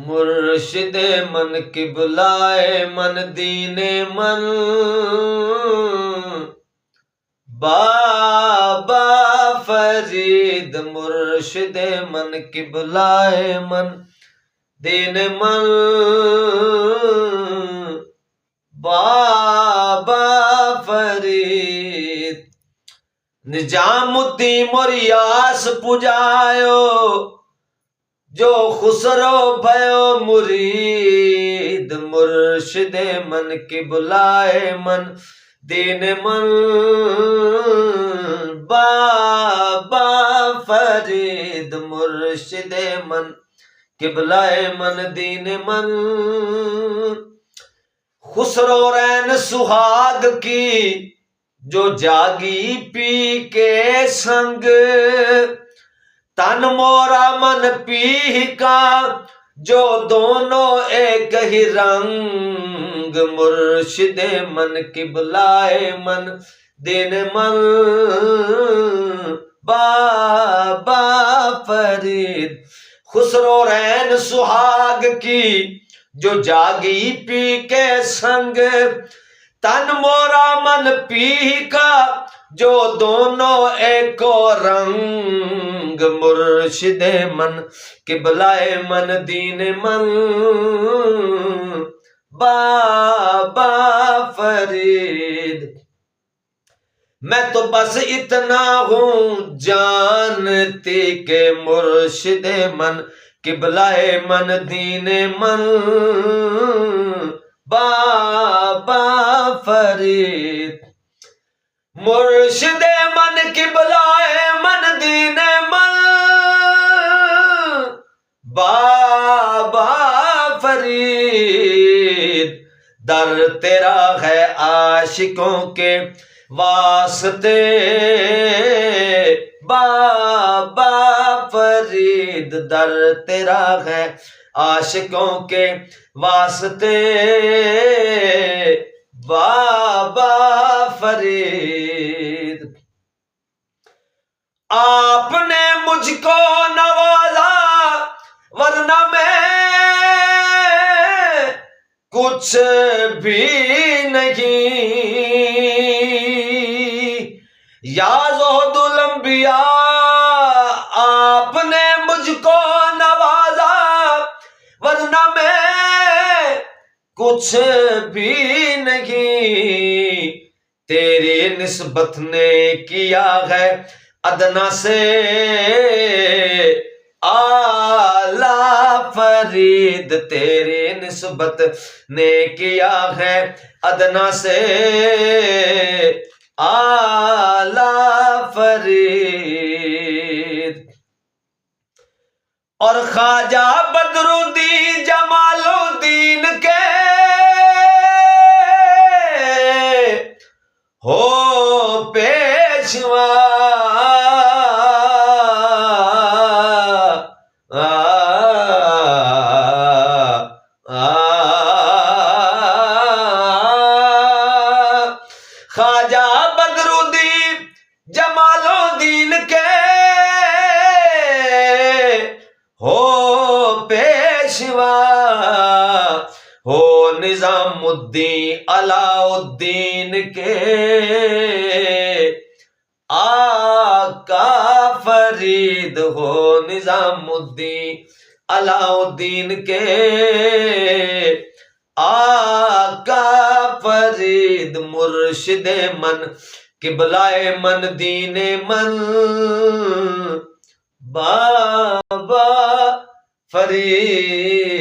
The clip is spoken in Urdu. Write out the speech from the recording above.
مرشد من قبلائے من دین من بابا فرید مرشد من قبلائے من دین من بابا فرید نجام الدین موریاس پجایو جو خسرو بھیو مرید مرشد من قبلائے من دین من بابا فرید مرشد من قبلائے من دین من خسرو رین سہاگ کی جو جاگی پی کے سنگ تن مورا من پی کا جو دونوں ایک ہی رنگ مرشد من قبلائے من دین من بابا فرید خسرو رین سہاگ کی جو جاگی پی کے سنگ تن مورا من پی کا جو دونوں ایک رنگ مرشد من قبلائے من دین من بابا فرید میں تو بس اتنا ہوں جانتی کہ مرشد من قبلائے من دین من بابا فرید مرشد من قبلائے من دین من بابا فرید در تیرا ہے عاشقوں کے واسطے بابا فرید در تیرا ہے عاشقوں کے واسطے بابا فرید آپ نے مجھ کو نوازا ورنہ میں کچھ بھی نہیں یا زہد الانبیاء آپ نے مجھ کو نوازا ورنہ میں کچھ بھی نہیں تیری نسبت نے کیا ہے ادنا سے اعلیٰ فرید تیری نسبت نے کیا ہے ادنا سے اعلیٰ فرید اور خواجہ بدر الدین جمال الدین کے ہو پیشوا خواجہ بدر الدین جمال الدین کے ہو پیشوا ہو نظام الدین علاء الدین کے آقا فرید ہو نظام الدین علاء الدین کے آقا فرید مرشد من قبلائے من دین من بابا فرید